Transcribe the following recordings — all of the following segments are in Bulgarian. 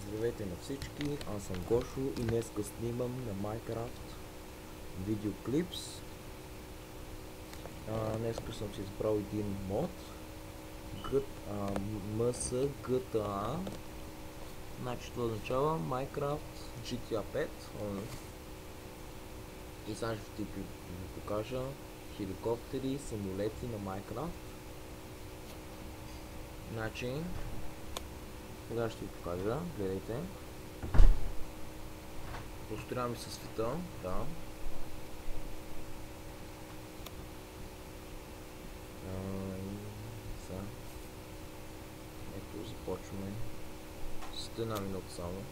Здравейте на всички, аз съм Гошо и днеска снимам на Minecraft видеоклипс. Днеска съм си избрал един мод MSGTA. Значи това означава Minecraft GTA 5. И сега ще ви покажа хеликоптери, самолети на Minecraft. Значи сега ще ви покажа, гледайте. Построяваме със света, да. Ето, започваме с една минута само.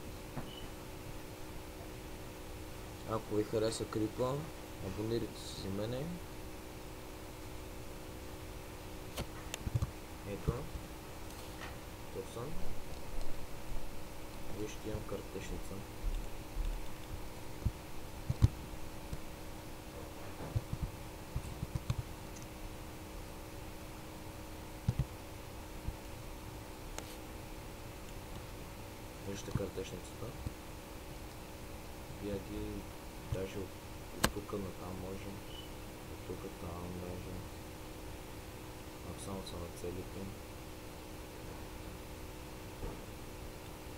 Ако ви хареса клипа, абонирайте се за мене. Ето, тук съм. Вижте, имам картечница. Вижте картечницата. Вие ги даже от тук на там може. От тук там даже. Ако само са на целите.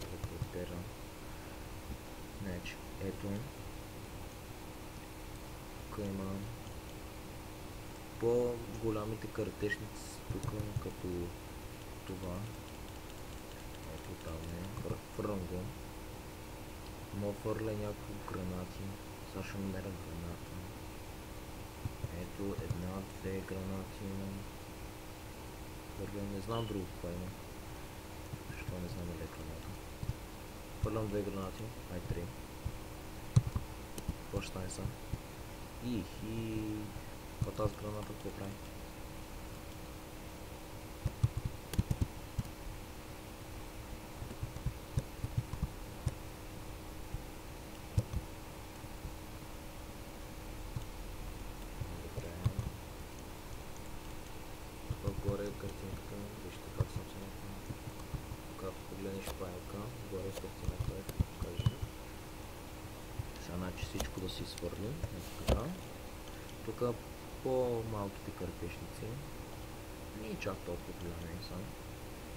Да препера. Значи, ето. Тук има по-голямите картечници тук, като това. Ето там е. Фървам го. Мога фърля някакво гранати. Сега ще намеря граната. Ето една, две гранати имам. Фърлям, не знам друго какво има. Защо не знам ли е граната. Фърлям две гранати. Ай, три. Какво ще стане са? Ихи. Какво тази граната какво прави? Горе е картинката, вижте как съм се направил. Когато погледнеш файлка, горе е картинката, ето покажа. Сега значи всичко да си свърлим, ето така. Тук по-малките картечници, не чак толкова голями са.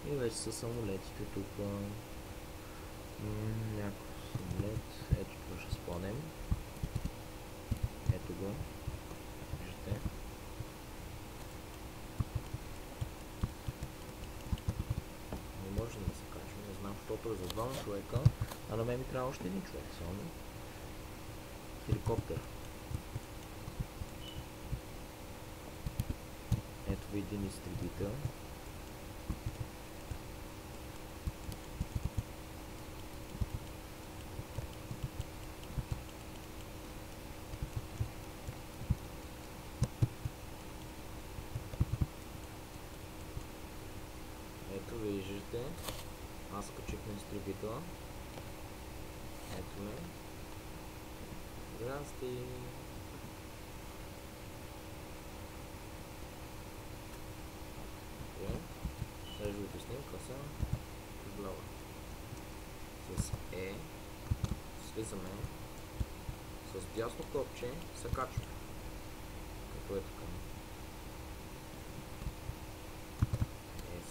И вече са самолетите тук. Някакъв самолет, ето това ще спомнем. Ето го, виждате. Може да се качва, не знам, защото е за двама човека, а на мен ми трябва още един човек само. Хеликоптер. Ето ви един изтребител. Ето виждате, аз качих на изтребителя. Ето ме. Здрасти! Сега ще ви обясним къса глава. С Е слизаме, с дясно копче се качваме. Като е така.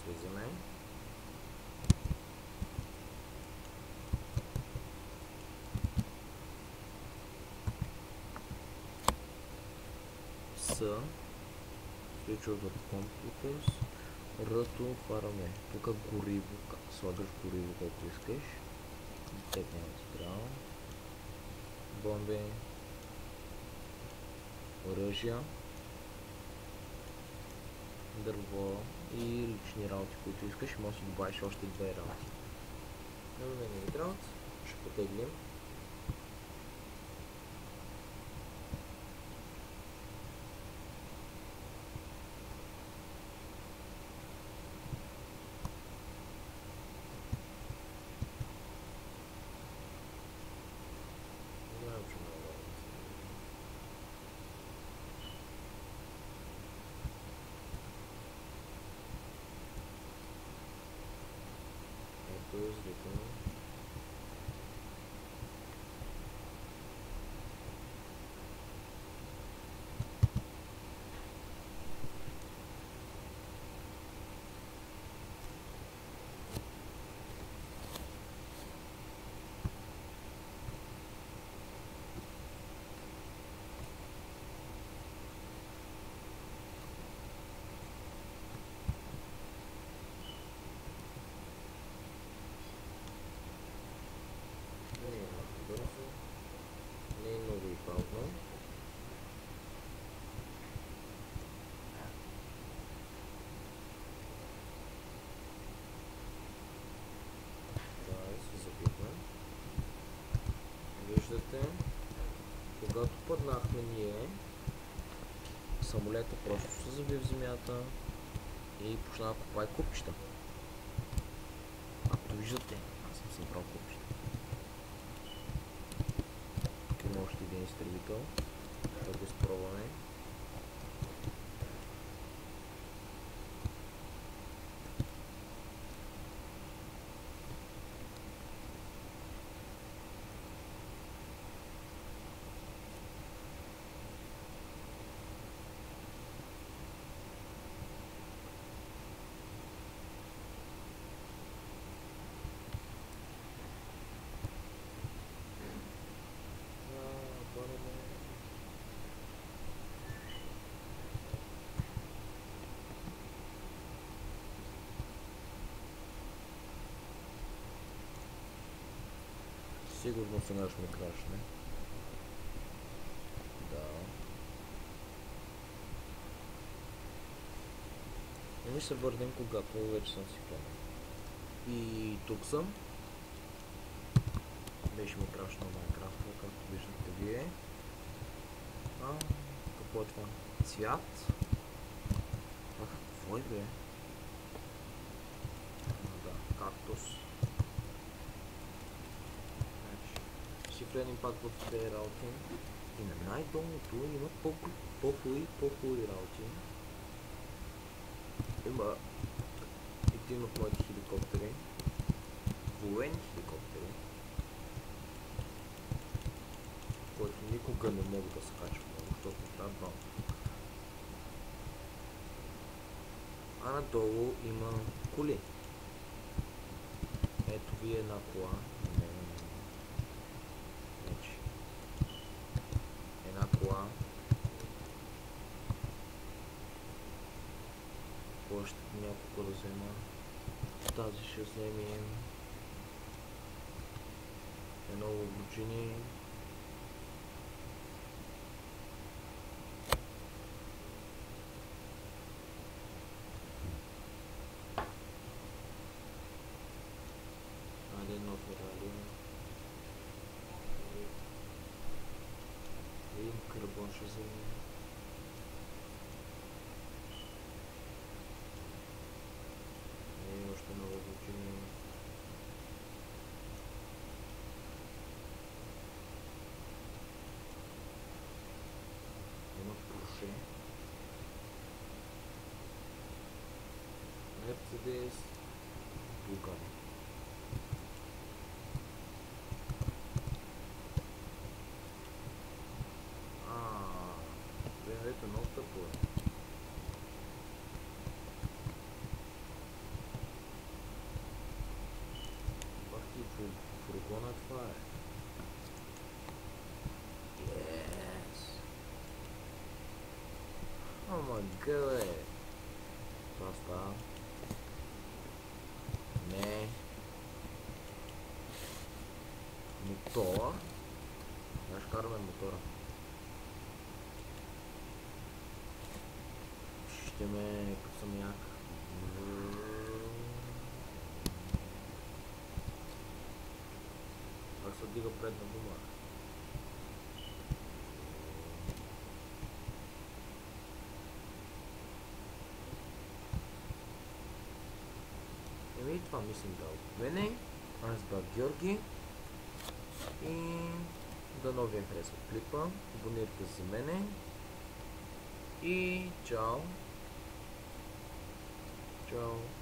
Слизаме. С Switch over computers. Ръто фараме. Тук гориво, слагаш гориво колко искаш. Тек няма ти трябва. Бомби. Оръжия. Дърво и лични работи, които искаш, може да добавиш още две работи. На мен не ми трябват, ще потеглим. Ето, зрително. виждате, когато паднахме ние, самолета просто се заби в земята и почна да копае купчета. Както виждате, аз съм събрал купчета. Тук има още един изтребител. Да го изпробваме. Сигурно сега ще ме крашне. Да. И ми се върнем, когато вече съм си клонен. И тук съм. Беше ми крашнал Майнкрафта, както виждате вие. Какво е това? Цвят? Какво е, бе? Да, кактус. Ще влезем пак в тези работи. И на най-долното има по-хубави работи. Има един от моите хеликоптери. Военни хеликоптери. Който никога не мога да се качва много, защото трябва малко. А надолу има коли. Ето ви една кола. Една кола. Още няколко да взема. Тази ще вземем. Едно облучение. Едно Ферари. Един карбон ще вземем. И още много облучение. Има Porsche. Мерцедес. Бугари. БМВ-то много тъпо е. Бах ти фургона, това е. Yes! О май гад, е! Това става. Не. Мотора. Знаеш, караме мотора. Ще ме като съм як. Как се дига предна гума. Еми това мислим да отмене. Аз бях Георги. И дано ви е харесва клипа. Абонирайте се за мене. И чао. Чао.